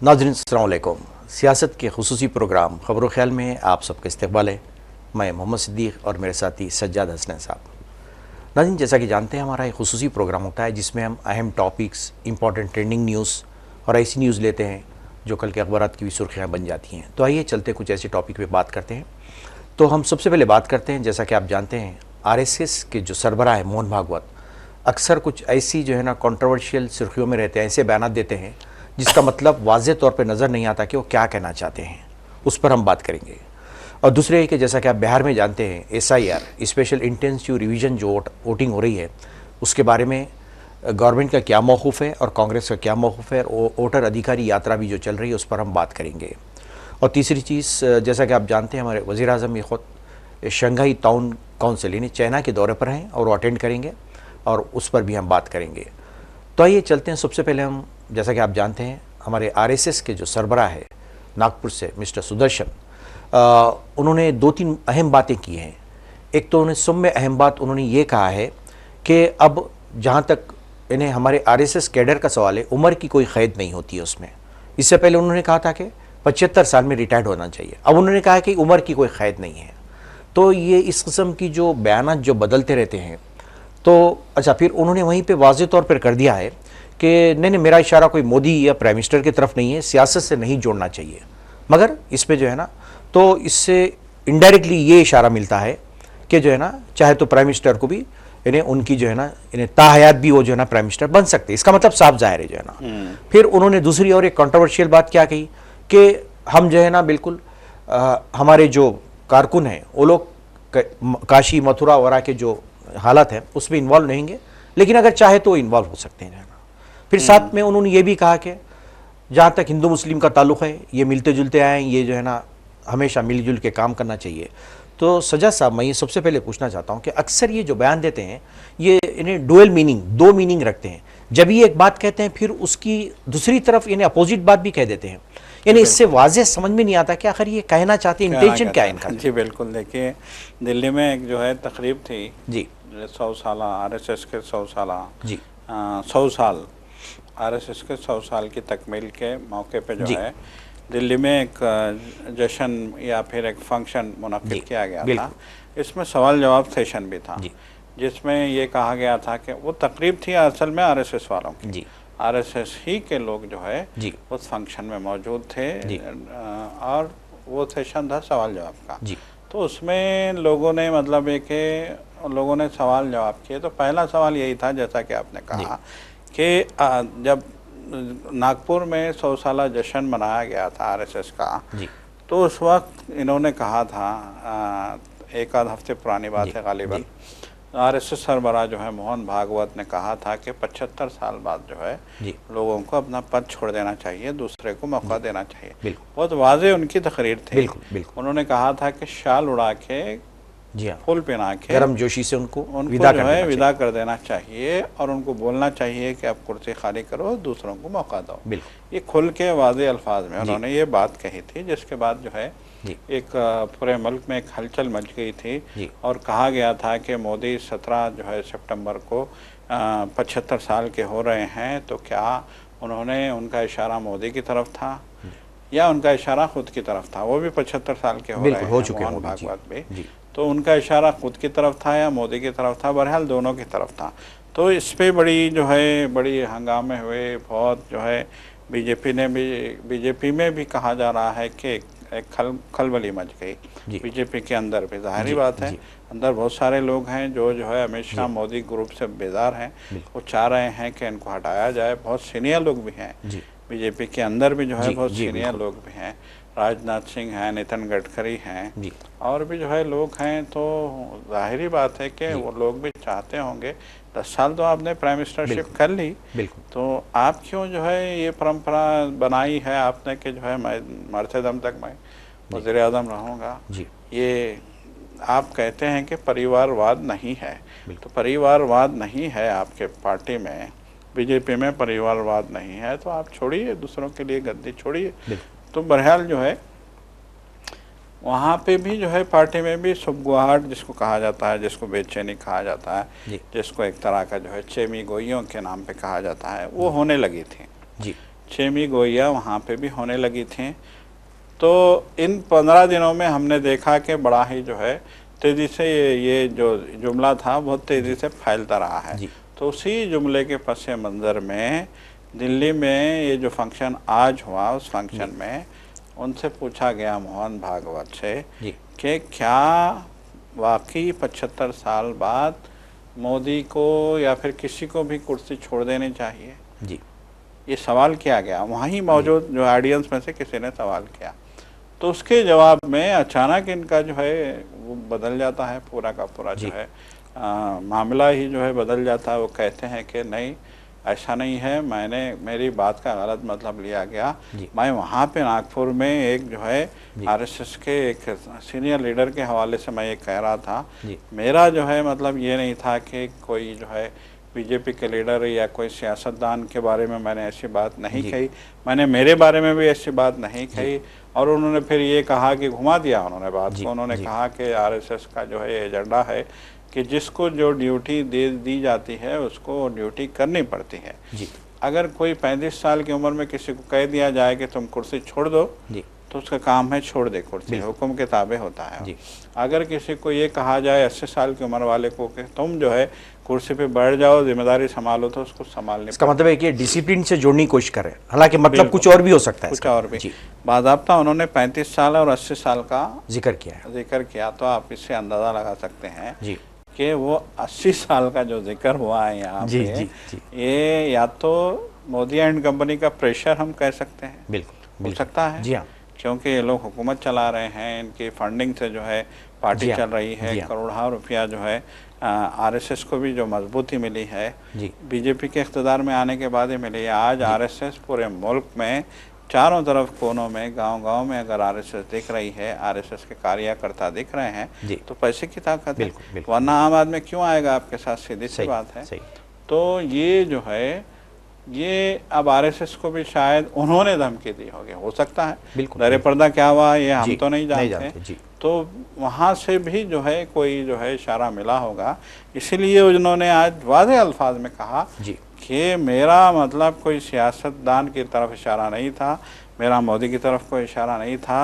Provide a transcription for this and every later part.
नाज़रीन अस्सलाम वालेकुम। सियासत के खुसूसी प्रोग्राम ख़बर ख्याल में आप सबका इस्तकबाल है। मैं मोहम्मद सिद्दीक़ और मेरे साथी सज्जाद हसनैन साहब। नाज़रीन, जैसा कि जानते हैं, हमारा एक खुसूसी प्रोग्राम होता है जिसमें हम अहम टॉपिक्स, इंपॉर्टेंट ट्रेंडिंग न्यूज़ और ऐसी न्यूज़ लेते हैं जो कल के अखबारात की भी सुर्खियाँ बन जाती हैं। तो आइए चलते कुछ ऐसे टॉपिक पर बात करते हैं। तो हम सबसे पहले बात करते हैं, जैसा कि आप जानते हैं, RSS के जो सरबराह है मोहन भागवत अक्सर कुछ ऐसी जो है ना कंट्रोवर्शियल सुर्खियों में रहते हैं, ऐसे बयान देते हैं जिसका मतलब वाज़ेह तौर पे नज़र नहीं आता कि वो क्या कहना चाहते हैं। उस पर हम बात करेंगे। और दूसरे कि जैसा कि आप बिहार में जानते हैं, SIR स्पेशल इंटेंसिव रिवीजन जो वोटिंग हो रही है उसके बारे में गवर्नमेंट का क्या मौक़िफ़ है और कांग्रेस का क्या मौक़िफ़ है, और वोटर अधिकारी यात्रा भी जो चल रही है उस पर हम बात करेंगे। और तीसरी चीज़, जैसा कि आप जानते हैं, हमारे वज़ीर आज़म ये ख़ुद शंघाई टाउन काउंसिल यानी चाइना के दौरे पर हैं और वो अटेंड करेंगे और उस पर भी हम बात करेंगे। तो आइए चलते हैं। सबसे पहले हम, जैसा कि आप जानते हैं, हमारे RSS के जो सरबराह है नागपुर से मिस्टर सुदर्शन, उन्होंने 2-3 अहम बातें की हैं। एक तो उन्होंने सबसे अहम बात उन्होंने ये कहा है कि अब जहाँ तक इन्हें हमारे RSS कैडर का सवाल है, उम्र की कोई क़ैद नहीं होती है उसमें। इससे पहले उन्होंने कहा था कि 75 साल में रिटायर्ड होना चाहिए, अब उन्होंने कहा कि उम्र की कोई क़ैद नहीं है। तो ये इस किस्म की जो बयान जो बदलते रहते हैं, तो अच्छा, फिर उन्होंने वहीं पे वाज़ेह तौर पर कर दिया है कि नहीं, मेरा इशारा कोई मोदी या प्राइम मिनिस्टर की तरफ नहीं है, सियासत से नहीं जोड़ना चाहिए। मगर इस पे जो है ना, तो इससे इनडायरेक्टली ये इशारा मिलता है कि जो है ना, चाहे तो प्राइम मिनिस्टर को भी इन्हें उनकी जो है ना, इन्हें ताहयात भी वो जो है ना प्राइम मिनिस्टर बन सकते हैं। इसका मतलब साफ जाहिर है जो है ना। फिर उन्होंने दूसरी और एक कंट्रोवर्शियल बात क्या कही कि हम जो है ना बिल्कुल हमारे जो कारकुन हैं वो लोग काशी मथुरा वगैरह के जो हालात हैं उसमें इन्वॉल्व नहीं होंगे, लेकिन अगर चाहे तो इन्वॉल्व हो सकते हैं। फिर साथ में उन्होंने ये भी कहा कि जहाँ तक हिंदू मुस्लिम का ताल्लुक़ है, ये मिलते जुलते आए, ये जो है ना हमेशा मिलजुल के काम करना चाहिए। तो सज्जाद साहब, मैं ये सबसे पहले पूछना चाहता हूँ कि अक्सर ये जो बयान देते हैं ये इन्हें डुअल मीनिंग, 2 मीनिंग रखते हैं। जब ये एक बात कहते हैं फिर उसकी दूसरी तरफ इन्हें अपोजिट बात भी कह देते हैं, यानी इससे वाज़ेह समझ में नहीं आता कि आखिर ये कहना चाहते हैं, इंटेंशन क्या है इनका। जी बिल्कुल, देखिए दिल्ली में एक जो है तकरीब थी जी, 100 साल RSS के 100 साल जी 100 साल RSS के 100 साल की तकमील के मौके पे जो है दिल्ली में एक जश्न या फिर एक फंक्शन मुनक्किद किया गया था। इसमें सवाल जवाब सेशन भी था, जिसमें ये कहा गया था कि वो तकरीब थी असल में RSS वालों की, RSS ही के लोग जो है उस फंक्शन में मौजूद थे और वो सेशन था सवाल जवाब का। तो उसमें लोगों ने मतलब एक लोगों ने सवाल जवाब किए। तो पहला सवाल यही था, जैसा कि आपने कहा कि जब नागपुर में 100 साला जश्न मनाया गया था RSS का, तो उस वक्त इन्होंने कहा था, एक आध हफ्ते पुरानी बात है गालिबन, RSS सरबराह जो है मोहन भागवत ने कहा था कि 75 साल बाद जो है लोगों को अपना पद छोड़ देना चाहिए, दूसरे को मौका देना चाहिए। बहुत वाज़ेह उनकी तकरीर थी। उन्होंने कहा था कि शाल उड़ा के, फूल पहना के, गर्मजोशी से उनको विदा कर देना चाहिए और उनको बोलना चाहिए कि आप कुर्सी खाली करो, दूसरों को मौका दो। ये खुल के वाज़ेह अल्फाज में उन्होंने ये बात कही थी, जिसके बाद जो है एक पूरे मुल्क में एक हलचल मच गई थी और कहा गया था कि मोदी 17 जो है सितंबर को 75 साल के हो रहे हैं, तो क्या उन्होंने, उनका इशारा मोदी की तरफ था या उनका इशारा खुद की तरफ था? वो भी 75 साल के हो रहे हैं, मोहन भागवत भी, तो उनका इशारा खुद की तरफ था या मोदी की तरफ था? बहरहाल दोनों की तरफ था। तो इस पर बड़ी जो है बड़ी हंगामे हुए, बहुत जो है बीजेपी में भी कहा जा रहा है कि एक खलबली मच गई बीजेपी के अंदर भी। जाहिर बात है अंदर बहुत सारे लोग हैं जो है अमित शाह मोदी ग्रुप से बेजार हैं, वो चाह रहे हैं कि इनको हटाया जाए। बहुत सीनियर लोग भी हैं बीजेपी के अंदर भी जो है, बहुत सीनियर लोग भी हैं, राजनाथ सिंह हैं, नितिन गडकरी हैं और भी जो है लोग हैं। तो जाहिर बात है कि वो लोग भी चाहते होंगे, 10 साल तो आपने प्राइम मिनिस्टरशिप कर ली, तो आप क्यों जो है ये परंपरा बनाई है आपने कि जो है मैं मरते दम तक मैं वज़ीर आज़म रहूँगा। ये आप कहते हैं कि परिवारवाद नहीं है, तो परिवारवाद नहीं है आपके पार्टी में, बीजेपी में परिवारवाद नहीं है, तो आप छोड़िए, दूसरों के लिए गद्दी छोड़िए। तो बहरहाल जो है वहाँ पे भी जो है पार्टी में भी सुगबुगाहट जिसको कहा जाता है, जिसको बेचैनी कहा जाता है, जिसको एक तरह का जो है चेमी गोइयों के नाम पे कहा जाता है, वो होने लगी थी जी। चेमी गोइयाँ वहाँ पे भी होने लगी थी। तो इन 15 दिनों में हमने देखा कि बड़ा ही जो है तेज़ी से ये जो जुमला था बहुत तेज़ी से फैलता रहा है। तो उसी जुमले के पस मंज़र में दिल्ली में ये जो फंक्शन आज हुआ, उस फंक्शन में उनसे पूछा गया मोहन भागवत से कि क्या वाकई 75 साल बाद मोदी को या फिर किसी को भी कुर्सी छोड़ देनी चाहिए जी। ये सवाल किया गया, वहीं मौजूद जो ऑडियंस में से किसी ने सवाल किया। तो उसके जवाब में अचानक इनका जो है वो बदल जाता है, पूरा का पूरा जो है मामला ही जो है बदल जाता है। वो कहते हैं कि नहीं, ऐसा नहीं है, मेरी बात का गलत मतलब लिया गया। मैं वहाँ पे नागपुर में एक जो है आरएसएस के एक सीनियर लीडर के हवाले से मैं ये कह रहा था, मेरा जो है मतलब ये नहीं था कि कोई जो है बीजेपी के लीडर या कोई सियासतदान के बारे में मैंने ऐसी बात नहीं कही, मैंने मेरे बारे में भी ऐसी बात नहीं कही। और उन्होंने फिर ये कहा कि घुमा दिया उन्होंने बात को, उन्होंने कहा कि आरएसएस का जो है एजेंडा है कि जिसको जो ड्यूटी दी जाती है उसको ड्यूटी करनी पड़ती है जी। अगर कोई 35 साल की उम्र में किसी को कह दिया जाए कि तुम कुर्सी छोड़ दो जी, तो उसका काम है छोड़ दे कुर्सी, हुक्म के ताबे होता है जी। अगर किसी को ये कहा जाए 80 साल की उम्र वाले को कि तुम जो है कुर्सी पे बैठ जाओ, जिम्मेदारी संभालो, तो उसको संभालने। इसका मतलब है कि डिसिप्लिन से जोड़ने की कोशिश करें, हालांकि मतलब कुछ और भी हो सकता है, कुछ और भी। बाज़ाब्ता उन्होंने 35 साल और 80 साल का जिक्र किया, तो आप इससे अंदाज़ा लगा सकते हैं जी कि वो 80 साल का जो जिक्र हुआ है यहाँ पे, ये या तो मोदी एंड कंपनी का प्रेशर हम कह सकते हैं, बिल्कुल हो सकता है जी हाँ, क्योंकि ये लोग हुकूमत चला रहे हैं, इनकी फंडिंग से जो है पार्टी चल रही है, करोड़ों रुपया जो है आरएसएस को भी जो मजबूती मिली है बीजेपी के इख्तिदार में आने के बाद ही मिली है। आज आरएसएस पूरे मुल्क में चारों तरफ कोनों में, गांव-गांव में अगर आरएसएस दिख रही है, आरएसएस के कार्यकर्ता दिख रहे हैं, तो पैसे की ताकत है, वरना आम आदमी क्यों आएगा आपके साथ, सीधी सी बात है। तो ये जो है ये अब आरएसएस को भी शायद उन्होंने धमकी दी होगी, हो सकता है, दरे पर्दा क्या हुआ ये हम तो नहीं जानते। तो वहाँ से भी जो है कोई जो है इशारा मिला होगा, इसीलिए उन्होंने आज वाज़ेह अल्फाज में कहा कि मेरा मतलब कोई सियासतदान की तरफ इशारा नहीं था, मेरा मोदी की तरफ कोई इशारा नहीं था,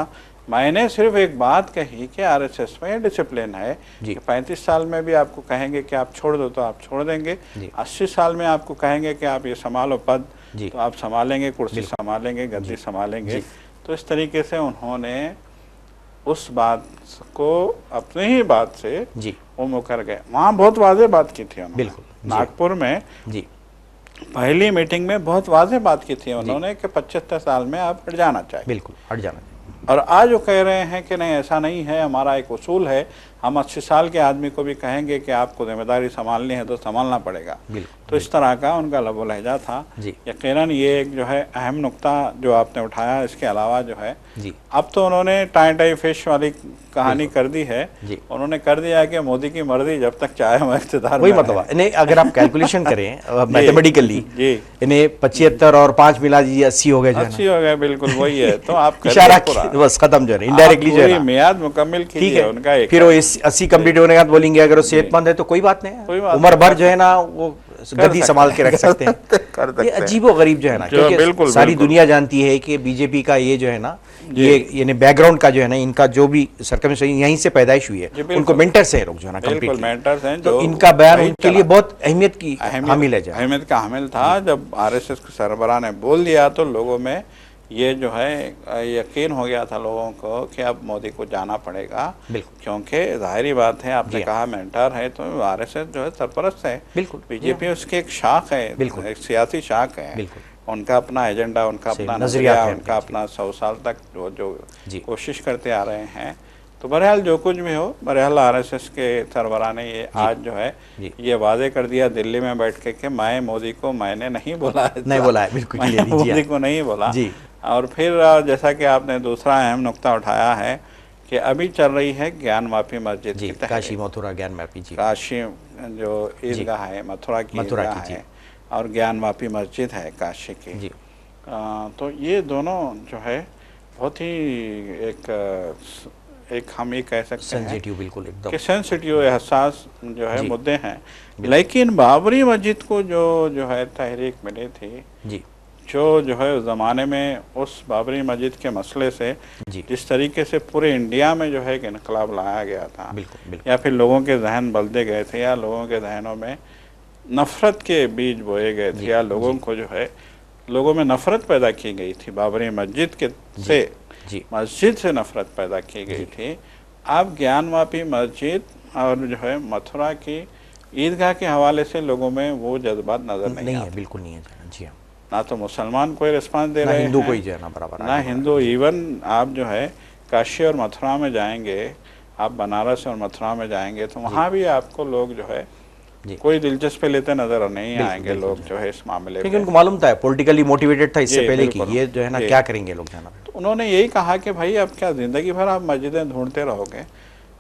मैंने सिर्फ एक बात कही कि आरएसएस में डिसिप्लिन है कि 35 साल में भी आपको कहेंगे कि आप छोड़ दो तो आप छोड़ देंगे, 80 साल में आपको कहेंगे कि आप ये संभालो पद तो आप संभालेंगे, कुर्सी संभालेंगे, गद्दी संभालेंगे। तो इस तरीके से उन्होंने उस बात को अपनी ही बात से वो मुकर गए। वहाँ बहुत वाज़ेह बात की थी उन्होंने, नागपुर में पहली मीटिंग में बहुत वाज़ेह बात की थी उन्होंने कि 75 साल में आप हट जाना चाहिए, बिल्कुल हट जाना। और आज वो कह रहे हैं कि नहीं ऐसा नहीं है, हमारा एक उसूल है, हम 80 साल के आदमी को भी कहेंगे कि आपको जिम्मेदारी संभालनी है तो संभालना पड़ेगा। तो इस तरह का उनका लबो लहजा था। यकीनन ये एक जो है अहम नुक्ता जो आपने उठाया। इसके अलावा जो है अब तो उन्होंने टाई फिश वाली कहानी कर दी है, उन्होंने कर दिया है कि मोदी की मर्जी जब तक चाहे हम इख्तियार में। वही मतलब इन्हें अगर आप कैलकुलेशन करें मैथमेटिकली, इन्हें 75 और 5 मिला दीजिए 80 हो गए, 80 हो गए, बिल्कुल वही है। तो आप इशारा बस खत्म जो है इनडायरेक्टली जो है मियाद मुकम्मल कीजिए उनका। फिर वो 80 कंप्लीट होने के बाद बोलेंगे अगर वो सेहतमंद है तो कोई बात नहीं, उम्र भर जो है ना वो गद्दी संभाल के रख सकते हैं। ये अजीबो गरीब जो है ना, क्योंकि सारी दुनिया जानती है कि बीजेपी का ये जो है ना, ये बैकग्राउंड का जो है ना, इनका जो भी सरकमस्टेंस यहीं से पैदाइश हुई है, उनको मेंटर्स है लोग जो है ना, कंप्लीटली मेंटर्स हैं। तो इनका बयान उनके लिए बहुत अहमियत की हामिल है, अहमियत का हामिल था। जब आरएसएस के सरबराह ने बोल दिया तो लोगों में ये जो है यकीन हो गया था लोगों को कि अब मोदी को जाना पड़ेगा, क्योंकि जाहिर बात है, आपने कहा मेंटर है तो आरएसएस जो है सरपरस्त है, बिल्कुल बीजेपी उसकी एक शाख है, एक सियासी शाख है, उनका अपना एजेंडा, उनका अपना नजरिया, उनका अपना 100 साल तक जो कोशिश करते आ रहे हैं। तो बहरहाल जो कुछ भी हो, बहरहाल आरएसएस के सरबराह ने ये आज जो है ये वादे कर दिया दिल्ली में बैठ के कि मैं मोदी को मैंने नहीं बोला है, बिल्कुल मोदी को नहीं बोला। और फिर जैसा कि आपने दूसरा अहम नुक्ता उठाया है कि अभी चल रही है ज्ञान वापी मस्जिद की तहरीक, काशी मथुरा ज्ञान वापी काशी जो ईदगाह है, मथुरा की ईदगाह है, और ज्ञान वापी मस्जिद है काशी की। तो ये दोनों जो है बहुत ही एक एक हम ये कह सकते हैं सेंसिटिव, बिल्कुल एकदम कि सेंसिटिव हसास जो है जी। मुद्दे हैं। लेकिन बाबरी मस्जिद को जो है तहरीक मिली थी, जी जो है उस ज़माने में उस बाबरी मस्जिद के मसले से जी जिस तरीके से पूरे इंडिया में जो है एक इनकलाब लाया गया था, बिल्कुल बिल्कुल या फिर लोगों के जहन बदले गए थे, या लोगों के जहनों में नफ़रत के बीज बोए गए थे, जी या लोगों जी को जो है लोगों में नफ़रत पैदा की गई थी बाबरी मस्जिद के से, जी मस्जिद से नफ़रत पैदा की गई थी। अब ज्ञानवापी मस्जिद और जो है मथुरा की ईदगाह के हवाले से लोगों में वो जज्बात नज़र नहीं नहीं है, आते। बिल्कुल नहीं है जनाब। जी हाँ, ना तो मुसलमान कोई रिस्पांस दे ना रहे हिंदू हैं, कोई जो है ना बराबर ना आगे बढ़ रहा हिंदू। है। जी इवन आप जो है काशी और मथुरा में जाएंगे, आप बनारस और मथुरा में जाएंगे तो वहाँ भी आपको लोग जो है जी कोई दिलचस्पी लेते नजर नहीं बिल्कुल आएंगे बिल्कुल लोग जी। जो है इस मामले क्योंकि पे। उनको मालूम था, पॉलिटिकली मोटिवेटेड था इससे जी पहले कि बिल्कुल ये जो है ना जी। क्या करेंगे लोग जाना। तो उन्होंने यही कहा कि भाई अब क्या ज़िंदगी भर आप मस्जिदें ढूंढते रहोगे।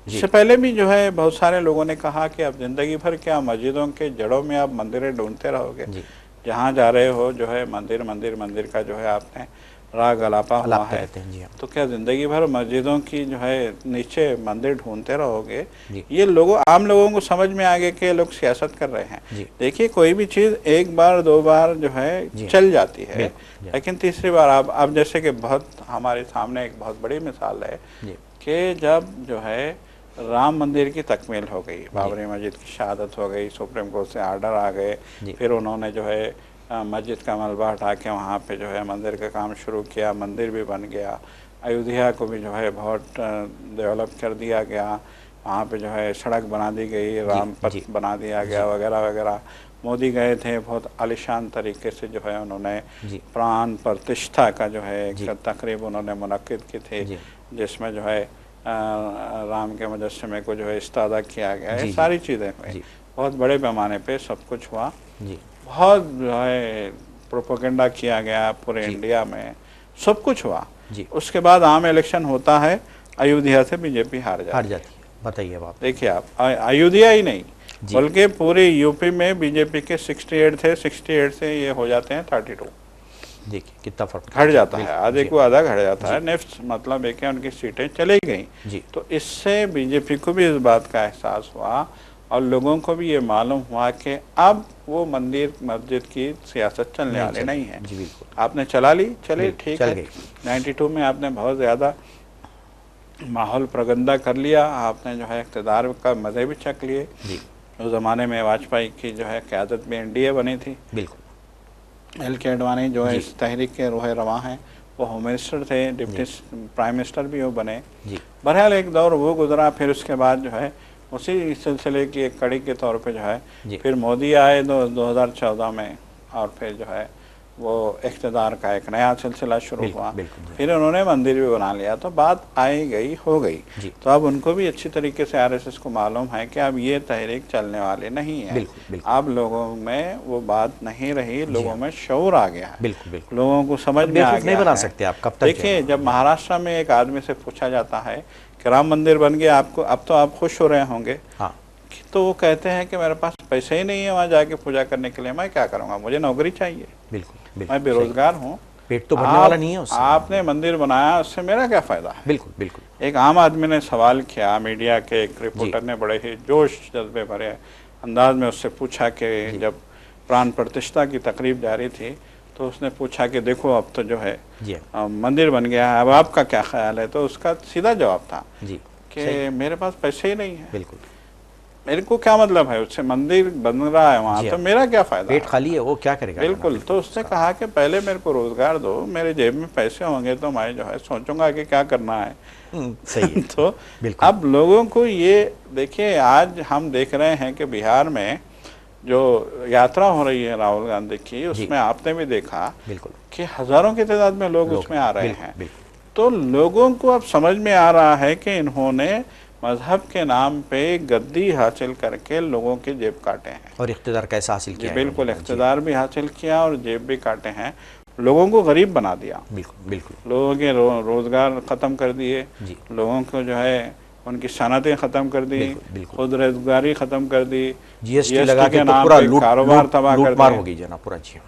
जी इससे पहले भी जो है बहुत सारे लोगों ने कहा कि अब ज़िंदगी भर क्या मस्जिदों के जड़ों में आप मंदिरें ढूंढते रहोगे, जी जहाँ जा रहे हो जो है मंदिर मंदिर मंदिर का जो है आपने राग अलापा हुआ अलापते है, रहते हैं। जी हाँ तो क्या ज़िंदगी भर मस्जिदों की जो है नीचे मंदिर ढूंढते रहोगे। जी ये लोगों आम लोगों को समझ में आ गया कि ये लोग सियासत कर रहे हैं। जी देखिए कोई भी चीज़ एक बार दो बार जो है जी चल जाती है, बिल्कुल जी लेकिन तीसरी बार आप अब जैसे कि बहुत हमारे सामने एक बहुत बड़ी मिसाल है जी कि जब जो है राम मंदिर की तकमील हो गई, बाबरी मस्जिद की शहादत हो गई, सुप्रीम कोर्ट से आर्डर आ गए, जी फिर उन्होंने जो है मस्जिद का मलबा हटा के वहाँ पे जो है मंदिर का काम शुरू किया, मंदिर भी बन गया, अयोध्या को भी जो है बहुत डेवलप कर दिया गया, वहाँ पे जो है सड़क बना दी गई, राम पथ जी बना दिया गया वगैरह वगैरह। मोदी गए थे, बहुत आलिशान तरीके से जो है उन्होंने जी प्राण प्रतिष्ठा का जो है जी एक तकरीब उन्होंने मुनक्किद की थी, जी जिसमें जो है राम के मुजस्समे को जो है इस्तादा किया गया। जी ये जी सारी चीज़ें हुई, जी बहुत बड़े पैमाने पे सब कुछ हुआ, जी बहुत जो है प्रोपेगेंडा किया गया पूरे जी इंडिया में, सब कुछ हुआ। जी उसके बाद आम इलेक्शन होता है, अयोध्या से बीजेपी हार हार जाती है। जाती है। बताइए अब आप। देखिए आप अयोध्या ही नहीं जी बल्कि पूरे यूपी में बीजेपी के 68 थे, 68 से ये हो जाते हैं 32, देखिए कितना फर्क घट जाता है, बिल्कुल, आधे जी को आधा घट जाता है। नेक्स्ट मतलब एक है उनकी सीटें चली गई। जी तो इससे बीजेपी को भी इस बात का एहसास हुआ और लोगों को भी ये मालूम हुआ कि अब वो मंदिर मस्जिद की सियासत चलने वाली चलेगी। नहीं है। जी बिल्कुल आपने चला ली, चले बिल्कुल, ठीक चल है। गई। 92 में आपने बहुत ज़्यादा माहौल प्रगंदा कर लिया, आपने जो है इक़्तिदार का मज़े भी चख लिए। जी उस ज़माने में वाजपेयी की जो है क़यादत में एनडीए बनी थी, बिल्कुल एल के अडवाणी जो है जी। इस तहरीक के रूह रवां हैं, वो होम मिनिस्टर थे, डिप्टी प्राइम मिनिस्टर भी वो बने। जी बहरहाल एक दौर वो गुजरा, फिर उसके बाद जो है उसी सिलसिले की एक कड़ी के तौर पे जो है जी फिर मोदी आए 2014 में, और फिर जो है वो इक़्तिदार का एक नया सिलसिला शुरू बिल्कुल हुआ, बिल्कुल जी फिर उन्होंने मंदिर भी बना लिया। तो बात आई गई हो गई। जी तो अब उनको भी अच्छी तरीके से आरएसएस को मालूम है कि अब ये तहरीक चलने वाली नहीं है। बिल्कुल बिल्कुल अब लोगों में वो बात नहीं रही, लोगों हाँ। में शऊर आ गया है, बिल्कुल बिल्कुल लोगों को समझ में आ बेवकूफ़ नहीं गया बना है। सकते आप, कब तक जो है देखिए ना। जब महाराष्ट्र में एक आदमी से पूछा जाता है कि राम मंदिर बन गया, आपको अब तो आप खुश हो रहे होंगे, हाँ तो वो कहते हैं कि मेरे पास पैसे ही नहीं है वहाँ जाके पूजा करने के लिए, मैं क्या करूँगा, मुझे नौकरी चाहिए, बिल्कुल बिल्कुल मैं बेरोजगार हूँ। पेट तो भरने वाला नहीं है उससे। आपने मंदिर बनाया, उससे मेरा क्या फ़ायदा है। बिल्कुल बिल्कुल एक आम आदमी ने सवाल किया, मीडिया के एक रिपोर्टर ने बड़े ही जोश जज्बे भरे अंदाज में उससे पूछा कि जब प्राण प्रतिष्ठा की तकरीब जारी थी तो उसने पूछा कि देखो अब तो जो है जी मंदिर बन गया है, अब आपका क्या ख्याल है। तो उसका सीधा जवाब था जी कि मेरे पास पैसे ही नहीं है, बिल्कुल मेरे को क्या मतलब है उससे, मंदिर बन रहा है वहाँ जी तो हाँ। मेरा क्या फ़ायदा पेट है। खाली है, वो क्या करेगा। बिल्कुल। तो उसने कहा कि पहले मेरे को रोज़गार दो, मेरे जेब में पैसे होंगे तो मैं जो है सोचूंगा कि क्या करना है। सही है तो बिल्कुल अब लोगों को ये देखिए, आज हम देख रहे हैं कि बिहार में जो यात्रा हो रही है राहुल गांधी की, उसमें आपने भी देखा बिल्कुल कि हज़ारों की तादाद में लोग उसमें आ रहे बिल्कुल हैं। बिल्कुल तो लोगों को अब समझ में आ रहा है कि इन्होंने मजहब के नाम पे गद्दी हासिल करके लोगों के जेब काटे हैं। और इख्तिदार कैसा हासिल जी किया है बिल्कुल, उन्होंने। इख्तिदार भी हासिल किया और जेब भी काटे हैं, लोगों को गरीब बना दिया, बिल्कुल बिल्कुल लोगों के रोज़गार ख़त्म कर दिए, जी लोगों को जो है उनकी सनतें ख़त्म कर दी, बिल्कुल बिल्कुल खुद रोजगारी ख़त्म कर दी, जीएसटी लगा के तो नाम पूरा पे कारोबार तबाह कर लूटमार दिए, हो गई जना पूरा। जी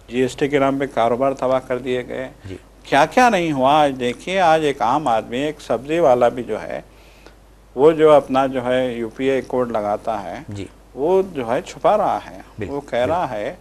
जीएसटी के नाम पे कारोबार तबाह कर दिए गए। जी क्या क्या नहीं हुआ। आज देखिए, आज एक आम आदमी, एक सब्जी वाला भी जो है, वो जो अपना जो है यूपीआई कोड लगाता है जी, वो जो है छुपा रहा है। बिल्कुल, वो कह रहा है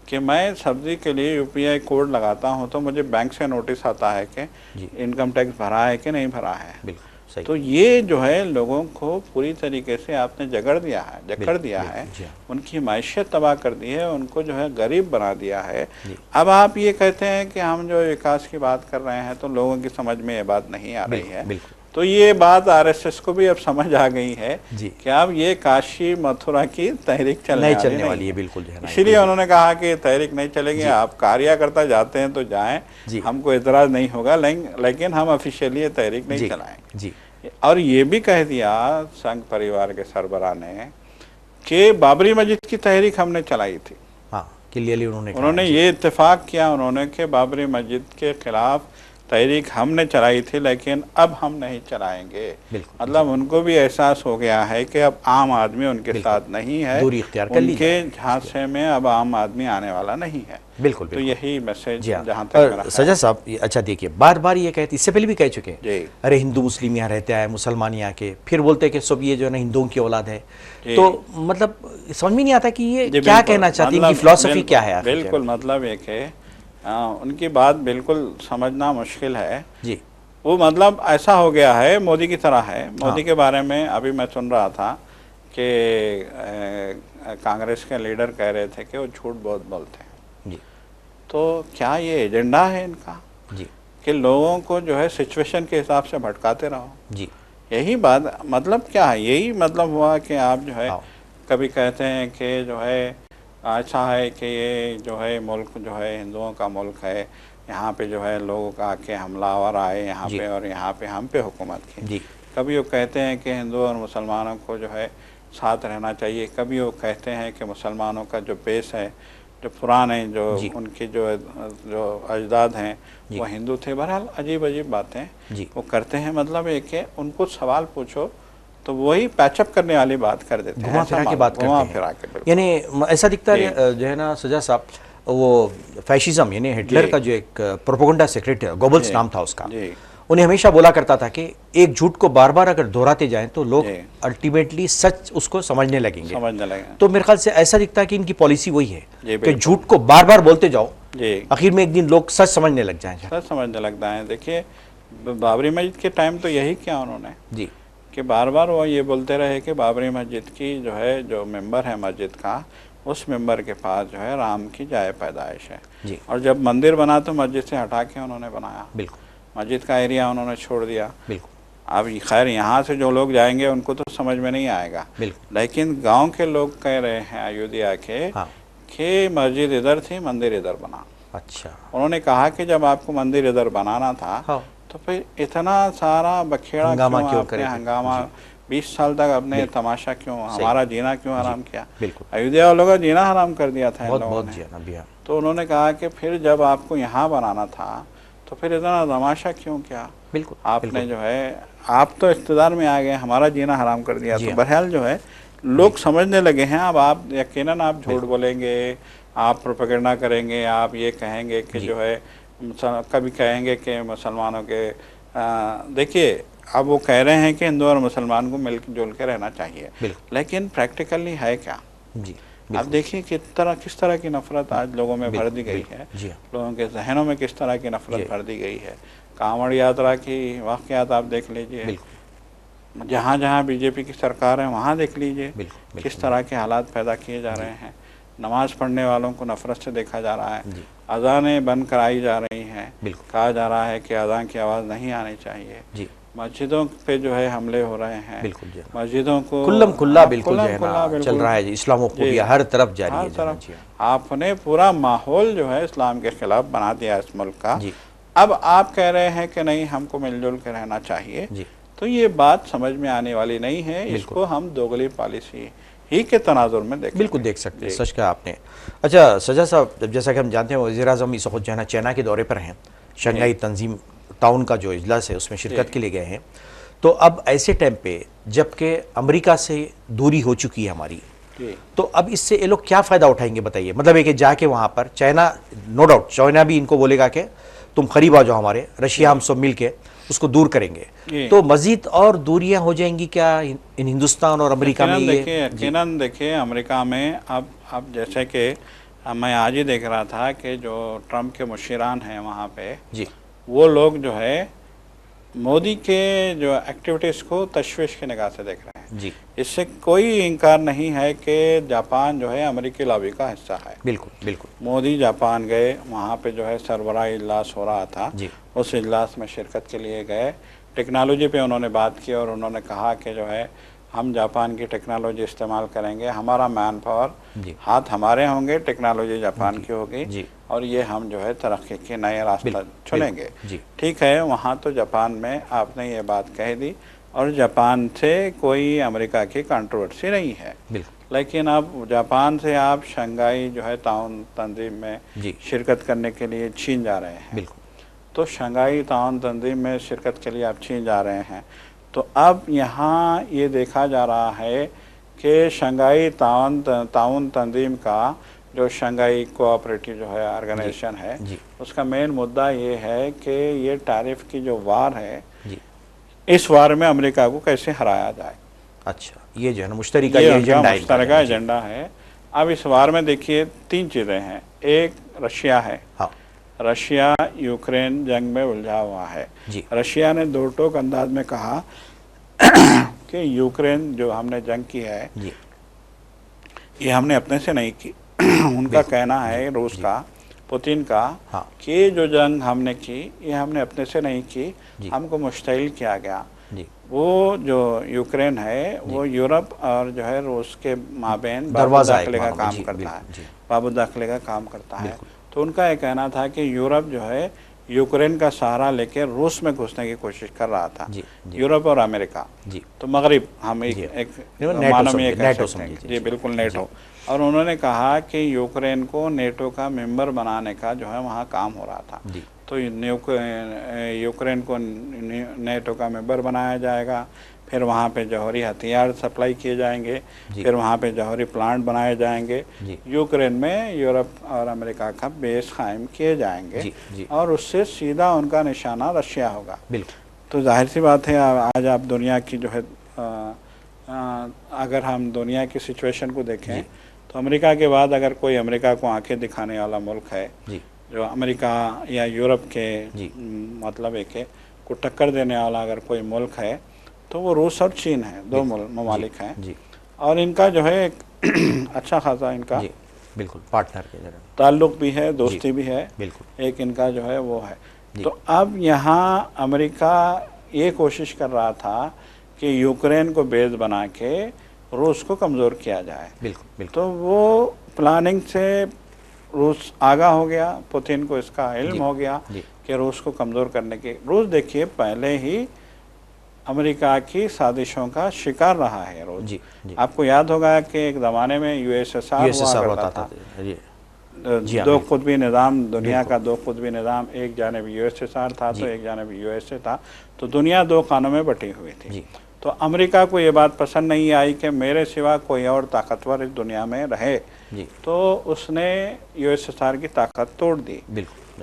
कि मैं सब्जी के लिए यूपीआई कोड लगाता हूं तो मुझे बैंक से नोटिस आता है कि जी, इनकम टैक्स भरा है कि नहीं भरा है। बिल्कुल सही। तो ये जो है लोगों को पूरी तरीके से आपने जकड़ दिया है, बिल्कुल, जी हाँ। उनकी माइशत तबाह कर दी है, उनको जो है गरीब बना दिया है। जी, अब आप ये कहते हैं कि हम जो विकास की बात कर रहे हैं तो लोगों की समझ में ये बात नहीं आ रही है। बिल्कुल, तो ये बात आरएसएस को भी अब समझ आ गई है जी, कि अब ये काशी मथुरा की तहरीक नहीं चलने नहीं वाली है, है। बिल्कुल जो है ना। इसीलिए उन्होंने कहा कि तहरीक नहीं चलेगी, आप कार्यकर्ता जाते हैं तो जाएं, जी, हमको इतराज नहीं होगा, लेकिन हम ऑफिशियली ये तहरीक नहीं जी, चलाएंगे। जी, और ये भी कह दिया संघ परिवार के सरबराह ने कि बाबरी मस्जिद की तहरीक हमने चलाई थी। हाँ, क्लियरली उन्होंने कहा, उन्होंने जी, ये इत्तेफाक किया उन्होंने कि बाबरी मस्जिद के खिलाफ तहरीक हमने चलाई थी लेकिन अब हम नहीं चलाएंगे। बिल्कुल, मतलब उनको भी एहसास हो गया है कि अब आम आदमी उनके साथ नहीं है, दूरी इख्तियार कर ली उनके जाए। झांसे में अब आम आदमी आने वाला नहीं है। बिल्कुल, तो बिल्कुल। यही मैसेज जी हाँ। जहाँ तक और मेरा सजा साहब, अच्छा देखिए, बार बार ये कहते, इससे पहले भी कह चुके हैं, जी अरे हिंदू मुस्लिम यहाँ रहते हैं, मुसलमान यहाँ के, फिर बोलते हैं कि सब ये जो है ना हिंदुओं की औलाद है। जी। तो मतलब समझ में नहीं आता कि ये जी, क्या बिल्कुल। कहना चाहते हैं, इनकी मतलब फिलॉसफी क्या है आखिर? बिल्कुल, मतलब एक है, उनकी बात बिल्कुल समझना मुश्किल है। जी, वो मतलब ऐसा हो गया है, मोदी की तरह है। मोदी हाँ। के बारे में अभी मैं सुन रहा था कि कांग्रेस के लीडर कह रहे थे कि वो झूठ बहुत बोलते हैं। जी, तो क्या ये एजेंडा है इनका जी, कि लोगों को जो है सिचुएशन के हिसाब से भटकाते रहो? जी, यही बात, मतलब क्या है, यही मतलब हुआ कि आप जो है हाँ, कभी कहते हैं कि जो है ऐसा है कि ये जो है मुल्क जो है हिंदुओं का मुल्क है, यहाँ पे जो है लोग आके हमलावर आए यहाँ जी। पे और यहाँ पे हम पे हुकूमत की। जी, कभी वो कहते हैं कि हिंदू और मुसलमानों को जो है साथ रहना चाहिए, कभी वो कहते हैं कि मुसलमानों का जो बेस है, जो पुराने जो जी। उनके जो अजदाद हैं जी। वो हिंदू थे। बहरहाल अजीब अजीब बातें जी, वो करते हैं। मतलब एक है, उनको सवाल पूछो तो वही पैचअप करने वाली बात कर देते हैं, घुमा फिरा के बात घुमा करते फिरा हैं। के, बिल्कुल। यानी ऐसा दिखता जी। है जो है ना सजा साहब, वो फैशिज्म यानी हिटलर जी। का जो एक प्रोपेगेंडा सेक्रेटरी गोबल्स जी। नाम था उसका, जी उन्हें हमेशा बोला करता था कि एक झूठ को बार बार अगर दोहराते जाएं तो लोग जी। अल्टीमेटली सच उसको समझने लगेंगे। समझने लगे। तो मेरे ख्याल से ऐसा दिखता है कि इनकी पॉलिसी वही है जी, कि बिल्कुल। झूठ को बार बार बोलते जाओ, जी, आखिर में एक दिन लोग सच समझने लग जाएंगे। सब समझने लगता है। देखिए, बाबरी मस्जिद के टाइम तो यही किया उन्होंने जी, कि बार बार वो ये बोलते रहे कि बाबरी मस्जिद की जो है जो मेंबर है मस्जिद का, उस मेंबर के पास जो है राम की जाए पैदाइश है। जी, और जब मंदिर बना तो मस्जिद से हटा के उन्होंने बनाया, बिल्कुल, मस्जिद का एरिया उन्होंने छोड़ दिया। बिल्कुल, अब खैर यहाँ से जो लोग जाएंगे उनको तो समझ में नहीं आएगा, बिल्कुल, लेकिन गांव के लोग कह रहे हैं अयोध्या के हाँ, कि मस्जिद इधर थी, मंदिर इधर बना। अच्छा, उन्होंने कहा कि जब आपको मंदिर इधर बनाना था हाँ, तो फिर इतना सारा बखेड़ा हंगामा क्यों आपने करे थे? हंगामा, 20 साल तक अपने तमाशा क्यों, हमारा जीना क्यों हराम किया? बिल्कुल, अयोध्या वालों का जीना हराम कर दिया था इन बहुत लोगों बहुत ने। जी ना भैया, तो उन्होंने कहा कि फिर जब आपको यहाँ बनाना था तो फिर इतना तमाशा क्यों किया? बिल्कुल, आपने बिल्कुल, जो है, आप तो इख्तिदार में आ गए, हमारा जीना हराम कर दिया। जी तो हाँ। बहरहाल जो है लोग समझने लगे हैं। अब आप यकीनन आप झूठ बोलेंगे, आप प्रोपेगेंडा करेंगे, आप ये कहेंगे कि जो है कभी कहेंगे कि मुसलमानों के देखिए, अब वो कह रहे हैं कि हिंदू और मुसलमान को मिल जुल के रहना चाहिए, बिल्कुल, लेकिन प्रैक्टिकली है क्या? जी, आप देखिए किस तरह की नफरत आज लोगों में भर दी गई है, जी हाँ, लोगों के जहनों में किस तरह की जी। नफरत भर दी गई है। कांवड़ यात्रा की वाक़यात आप देख लीजिए, बिल्कुल, जहाँ जहाँ बीजेपी की सरकार है वहाँ देख लीजिए बिल्कुल, किस तरह के हालात पैदा किए जा रहे हैं। नमाज पढ़ने वालों को नफरत से देखा जा रहा है, जी, अजानें बंद कराई जा रही हैं, बिल्कुल, कहा जा रहा है कि अजान की आवाज़ नहीं आनी चाहिए। जी, मस्जिदों पे जो है हमले हो रहे हैं, बिल्कुल जी हाँ। मस्जिदों को खुल्लम खुल्ला बिल्कुल जो है खुल्लम ना खुल्ला चल रहा है जी, इस्लामोफोबिया जी। हर तरफ जारी हर है जो है ना, तरफ जी हाँ। आपने पूरा माहौल जो है इस्लाम के खिलाफ बना दिया इस मुल्क का। जी, अब आप कह रहे हैं कि नहीं हमको मिलजुल के रहना चाहिए, जी, तो ये बात समझ में आने वाली नहीं है। इसको हम दोगली पॉलिसी ही के तनाजुर में देखें। बिल्कुल देख सकते हैं, सच कहा आपने। अच्छा सजा साहब, जैसा कि हम जानते हैं वज़ीर आज़म इस वक्त जो है ना चाइना के दौरे पर हैं, शंघाई तंजीम ताउन का जो इजलास है उसमें शिरकत के लिए गए हैं। तो अब ऐसे टाइम पे जबकि अमेरिका से दूरी हो चुकी है हमारी, तो अब इससे ये लोग क्या फ़ायदा उठाएंगे बताइए? मतलब एक जाके वहाँ पर चाइना, नो डाउट चाइना भी इनको बोलेगा कि तुम करीब आ जाओ हमारे, रशिया हम सब मिल के उसको दूर करेंगे, तो मजीद और दूरियां हो जाएंगी क्या इन हिंदुस्तान और अमेरिका में? यकीनन देखिए अमेरिका में अब जैसे कि मैं आज ही देख रहा था कि जो ट्रम्प के मुशीरान हैं वहाँ पे जी, वो लोग जो है मोदी के जो एक्टिविटीज़ को तशवीश की निगाह से देख रहे हैं जी। इससे कोई इनकार नहीं है कि जापान जो है अमेरिकी लॉबी का हिस्सा है। बिल्कुल बिल्कुल। मोदी जापान गए, वहाँ पे जो है सरबराह इजलास हो रहा था जी। उस इजलास में शिरकत के लिए गए, टेक्नोलॉजी पे उन्होंने बात की और उन्होंने कहा कि जो है हम जापान की टेक्नोलॉजी इस्तेमाल करेंगे, हमारा मैन पावर हाथ हमारे होंगे, टेक्नोलॉजी जापान की होगी और ये हम जो है तरक्की के नए रास्ता चुनेंगे। ठीक है, वहाँ तो जापान में आपने ये बात कह दी और जापान से कोई अमेरिका की कंट्रोवर्सी नहीं है, लेकिन अब जापान से आप शंघाई जो है ताउन तंजीम में शिरकत करने के लिए चीन जा रहे हैं। तो शंघाई ताउन तंजीम में शिरकत के लिए आप चीन जा रहे हैं, तो अब यहाँ ये देखा जा रहा है कि शंघाई ताउन तंजीम का जो शंघाई कोऑपरेटिव जो है ऑर्गेनाइजेशन है उसका मेन मुद्दा ये है कि ये टैरिफ की जो वार है इस वार में अमेरिका को कैसे हराया जाए। अच्छा, ये जो है ना मुश्तरका एजेंडा है। अब इस वार में देखिए 3 चीज़ें हैं। एक रशिया है, हाँ। रशिया यूक्रेन जंग में उलझा हुआ है। रशिया ने दो टोक अंदाज में कहा कि यूक्रेन जो हमने जंग की है ये हमने अपने से नहीं की। उनका कहना है रूस का, पुतिन का, कि जो जंग हमने की ये हमने अपने से नहीं की, हमको मुश्तइल किया गया। वो जो यूक्रेन है वो यूरोप और जो है रूस के माबैन बाबू दाखिले का काम करता है, बाबू दाखिले का काम करता है। तो उनका ये कहना था कि यूरोप जो है यूक्रेन का सहारा लेकर रूस में घुसने की कोशिश कर रहा था, यूरोप और अमेरिका। तो मगरिब हम एक मानव में कह सकते हैं जी, बिल्कुल नेटो। और उन्होंने कहा कि यूक्रेन को नेटो का मेंबर बनाने का जो है वहाँ काम हो रहा था। तो यूक्रेन को नेटो का मेंबर बनाया जाएगा, फिर वहाँ पे जौहरी हथियार सप्लाई किए जाएंगे, फिर वहाँ पे जौहरी प्लांट बनाए जाएंगे, यूक्रेन में यूरोप और अमेरिका का बेस कायम किए जाएंगे और उससे सीधा उनका निशाना रशिया होगा। तो जाहिर सी बात है आज आप दुनिया की जो है अगर हम दुनिया की सिचुएशन को देखें तो अमेरिका के बाद अगर कोई अमेरिका को आंखें दिखाने वाला मुल्क है जो अमेरिका या यूरोप के मतलब एक को टक्कर देने वाला अगर कोई मुल्क है तो वो रूस और चीन है, 2 ममालिक हैं और इनका जो है एक अच्छा खासा इनका बिल्कुल पार्टनर के ताल्लुक भी है, दोस्ती भी है, एक इनका जो है वो है। तो अब यहाँ अमेरिका ये कोशिश कर रहा था कि यूक्रेन को बेस बना के रूस को कमज़ोर किया जाए। तो वो प्लानिंग से रूस आगा हो गया, पुतिन को इसका इल्म हो गया कि रूस को कमज़ोर करने के। रूस देखिए पहले ही अमेरिका की साजिशों का शिकार रहा है रूस। आपको याद होगा कि एक ज़माने में यूएसएसआर हुआ करता था। 2 कुतबी निज़ाम, दुनिया का 2 कुतबी निज़ाम, एक जानिब यूएसएसआर था तो एक जानिब यूएसए था, तो दुनिया 2 खानों में बटी हुई थी। तो अमेरिका को ये बात पसंद नहीं आई कि मेरे सिवा कोई और ताकतवर इस दुनिया में रहे, तो उसने यूएसएसआर की ताकत तोड़ दी।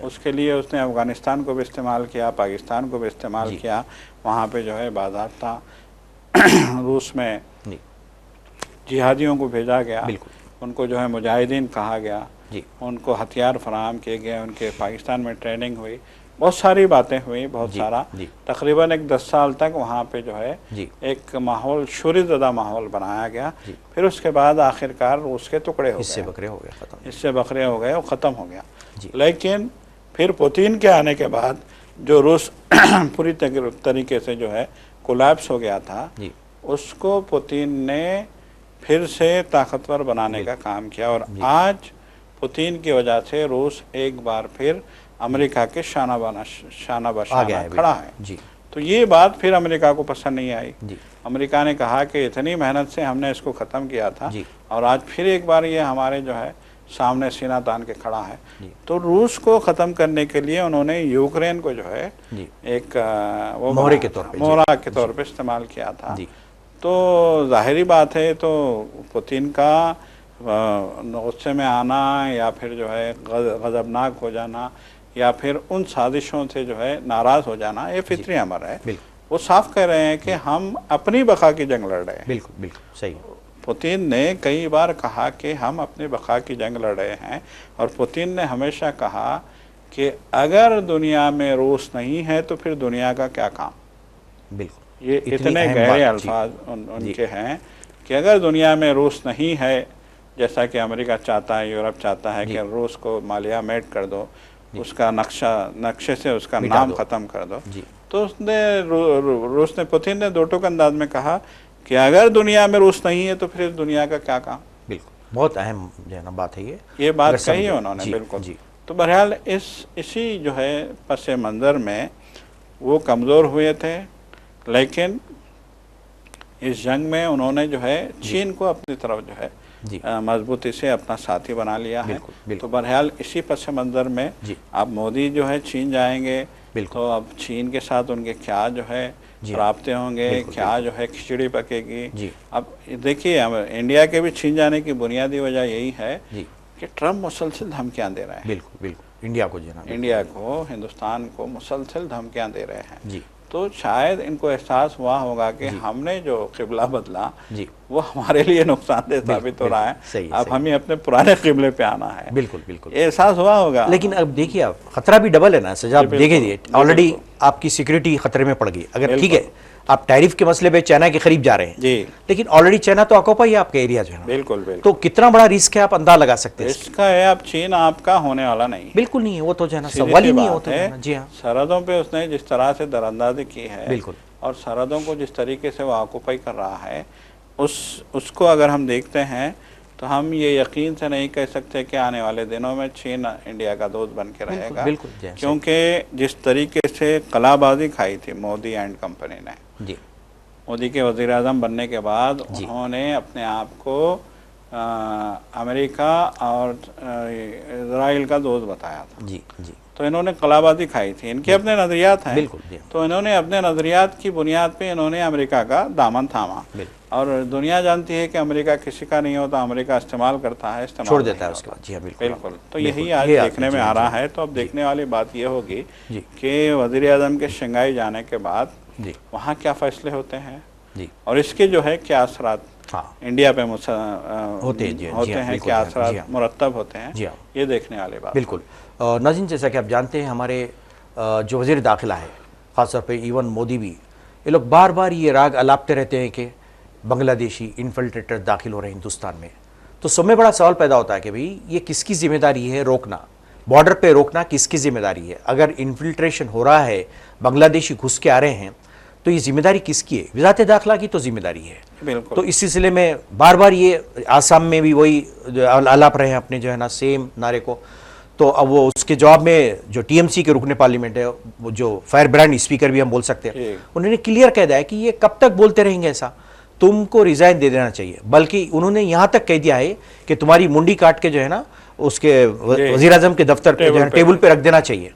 उसके लिए उसने अफ़गानिस्तान को भी इस्तेमाल किया, पाकिस्तान को भी इस्तेमाल किया, वहाँ पे जो है बाज़ाब्ता रूस में जिहादियों को भेजा गया, उनको जो है मुजाहिदीन कहा गया, उनको हथियार फराहम किए गए, उनके पाकिस्तान में ट्रेनिंग हुई, बहुत सारी बातें हुई, बहुत सारा तकरीबन एक 10 साल तक वहाँ पे जो है एक माहौल शुरीज़दा माहौल बनाया गया। फिर उसके बाद आखिरकार रूस के टुकड़े हो गए, हिस्से बकरे हो गए, वो ख़त्म हो गया। लेकिन फिर पुतिन के आने के बाद जो रूस पूरी तरीके से जो है कोलैप्स हो गया था, उसको पुतिन ने फिर से ताकतवर बनाने का काम किया और आज पुतिन की वजह से रूस एक बार फिर अमेरिका के शाना बशाना खड़ा है। तो ये बात फिर अमेरिका को पसंद नहीं आई। अमेरिका ने कहा कि इतनी मेहनत से हमने इसको ख़त्म किया था और आज फिर एक बार ये हमारे जो है सामने सीना तान के खड़ा है। तो रूस को ख़त्म करने के लिए उन्होंने यूक्रेन को जो है एक वो मोहरा के तौर पे इस्तेमाल किया था। तो जाहिरी बात है, तो पुतिन का गुस्से में आना या फिर जो है गज़बनाक हो जाना या फिर उन साजिशों से जो है नाराज़ हो जाना, ये फितरी अमर है। वो साफ कह रहे हैं कि हम अपनी बका की जंग लड़ रहे हैं। बिल्कुल बिल्कुल सही। पुतिन ने कई बार कहा कि हम अपनी बका की जंग लड़ रहे हैं, और पुतिन ने हमेशा कहा कि अगर दुनिया में रूस नहीं है तो फिर दुनिया का क्या काम। बिल्कुल, ये इतने गहरे अल्फाज उनके हैं कि अगर दुनिया में रूस नहीं है, जैसा कि अमेरिका चाहता है, यूरोप चाहता है कि रूस को मालिया मेट कर दो, उसका नक्शे से उसका नाम ख़त्म कर दो, तो उसने रूस ने, पुतिन ने दो टूक अंदाज में कहा कि अगर दुनिया में रूस नहीं है तो फिर दुनिया का क्या काम। बिल्कुल, बहुत अहम जो है ना बात है ये बात कही है उन्होंने। बिल्कुल। तो बहरहाल इसी जो है पस मंज़र में वो कमज़ोर हुए थे, लेकिन इस जंग में उन्होंने जो है चीन को अपनी तरफ जो है मजबूती से अपना साथी बना लिया है। तो बहरहाल इसी पस मंज़र में अब मोदी जो है चीन जाएंगे, तो अब चीन के साथ उनके क्या जो है राब्ते होंगे, क्या जो है खिचड़ी पकेगी। अब देखिए, इंडिया के भी चीन जाने की बुनियादी वजह यही है कि ट्रम्प मुसलसल धमकियां दे रहे हैं। बिल्कुल बिल्कुल, इंडिया को, हिंदुस्तान को मुसलसल धमकियां दे रहे हैं। तो शायद इनको एहसास हुआ होगा कि हमने जो किबला बदला वो हमारे लिए नुकसानदेह साबित हो रहा है, अब हमें अपने पुराने किबले पे आना है। बिल्कुल बिल्कुल, एहसास हुआ होगा। लेकिन अब देखिए, अब खतरा भी डबल है ना सजा। आप देखिए, ऑलरेडी आपकी सिक्योरिटी खतरे में पड़ गई। अगर ठीक है आप टैरिफ के मसले पे चाइना के करीब जा रहे हैं, लेकिन ऑलरेडी चाइना तो ऑक्यूपाई है आपका एरिया जो है। बिल्कुल बिल्कुल। तो कितना बड़ा रिस्क है आप अंदाजा लगा सकते हैं। इसका है, आप चीन आपका होने वाला नहीं, बिल्कुल नहीं है, वो तो जो है ना सवाल ही नहीं होता है। जी हाँ, सरहदों पे उसने जिस तरह से दरअंदाजी की है, बिल्कुल, और सरहदों को जिस तरीके से वो ऑक्यूपाई कर रहा है, उसको अगर हम देखते हैं तो हम ये यकीन से नहीं कह सकते कि आने वाले दिनों में चीन इंडिया का दोस्त बन के रहेगा। बिल्कुल, क्योंकि जिस तरीके से कलाबाजी खाई थी मोदी एंड कंपनी ने, मोदी के वज़ीर आज़म बनने के बाद उन्होंने अपने आप को अमेरिका और इजराइल का दोस्त बताया था। तो इन्होंने कलाबाजी खाई थी, इनके अपने नज़रियात हैं। तो इन्होंने अपने नज़रियात की बुनियाद पे इन्होंने अमेरिका का दामन थामा, और दुनिया जानती है कि अमेरिका किसी का नहीं होता, अमेरिका इस्तेमाल करता है, इस्तेमाल छोड़ देता है उसके बाद। जी हाँ, बिल्कुल। तो यही आज देखने में आ रहा है। तो अब देखने वाली बात यह होगी कि वज़ीर आज़म के शंघाई जाने के बाद वहाँ क्या फ़ैसले होते हैं, और इसके जो है क्या असरात इंडिया पे होते हैं, क्या असरात मुरतब होते हैं, ये देखने वाली बात। बिल्कुल। नाज़रीन, जैसा कि आप जानते हैं, हमारे जो वज़ीर दाखिला है, ख़ासतौर पे इवन मोदी भी, ये लोग बार बार ये राग अलापते रहते हैं कि बांग्लादेशी इन्फिल्ट्रेटर दाखिल हो रहे हैं हिंदुस्तान में। तो सब में बड़ा सवाल पैदा होता है कि भाई ये किसकी जिम्मेदारी है रोकना, बॉर्डर पे रोकना किसकी जिम्मेदारी है। अगर इन्फिल्ट्रेशन हो रहा है, बांग्लादेशी घुस के आ रहे हैं, तो ये जिम्मेदारी किसकी है? वज़ारत दाखिला की तो जिम्मेदारी है। तो इस सिलसिले में बार बार ये आसाम में भी वही आलाप रहे हैं अपने जो है ना सेम नारे को। तो अब वो उसके जवाब में जो टीएमसी के रुकने पार्लियामेंट है, वो जो फायर ब्रांड स्पीकर भी हम बोल सकते हैं, उन्होंने क्लियर कह दिया है कि ये कब तक बोलते रहेंगे ऐसा, तुमको रिजाइन दे देना चाहिए। बल्कि उन्होंने यहाँ तक कह दिया है कि तुम्हारी मुंडी काट के जो है ना उसके वज़ीर आज़म के दफ्तर पे जो है टेबल पे रख देना चाहिए।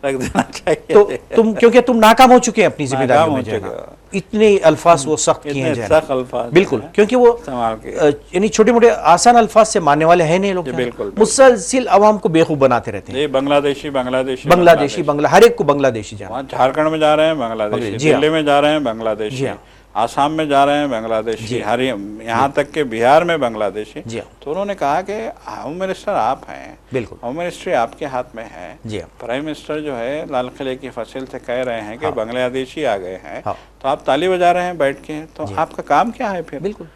तो तुम, क्योंकि तुम नाकाम हो चुके हैं अपनी जिम्मेदारी में जो है ना, इतने अल्फाज वो सख्त किए हैं। बिल्कुल, क्योंकि वो यानी छोटे मोटे आसान अल्फाज से मानने वाले हैं नहीं लोग, मुसलसिल अवाम को बेवकूफ बनाते रहते हैं। बांग्लादेशी हर एक को बांग्लादेशी जाना, झारखंड में जा रहे हैं बांग्लादेशी, दिल्ली में जा रहे हैं बांग्लादेशी, आसाम में जा रहे हैं बांग्लादेशी, यहाँ तक के बिहार में बांग्लादेशी। तो उन्होंने कहा कि होम मिनिस्टर आप हैं, बिल्कुल होम मिनिस्ट्री आपके हाथ में है। प्राइम मिनिस्टर जो है लाल किले की फसिल से कह रहे हैं कि बांग्लादेशी आ गए हैं, तो आप ताली बजा रहे हैं बैठ के, तो आपका काम क्या है फिर? बिल्कुल।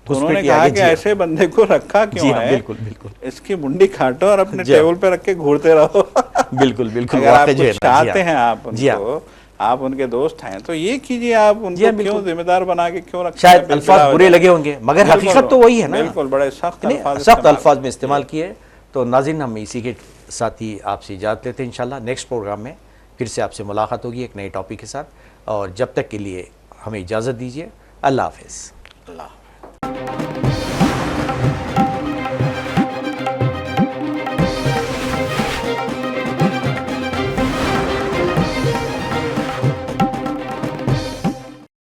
तो उन्होंने कहा कि ऐसे बंदे को रखा क्यों है? बिल्कुल, इसकी मुंडी काटो और अपने टेबल पे रख के घूरते रहो। बिल्कुल। अगर आप चाहते हैं, आप उनको, आप उनके दोस्त हैं, तो ये कीजिए, आप उनको क्यों जिम्मेदार बना के क्यों रखते हैं? शायद अल्फाज बुरे लगे होंगे, मगर हकीकत तो वही है ना। बिल्कुल, बड़े सख्त अल्फाज में इस्तेमाल किए। तो नाज़रीन, हम इसी के साथ ही आपसे इजाज़त लेते हैं। इंशाल्लाह नेक्स्ट प्रोग्राम में फिर से आपसे मुलाकात होगी एक नए टॉपिक के साथ, और जब तक के लिए हमें इजाज़त दीजिए। अल्लाह हाफ़िज़।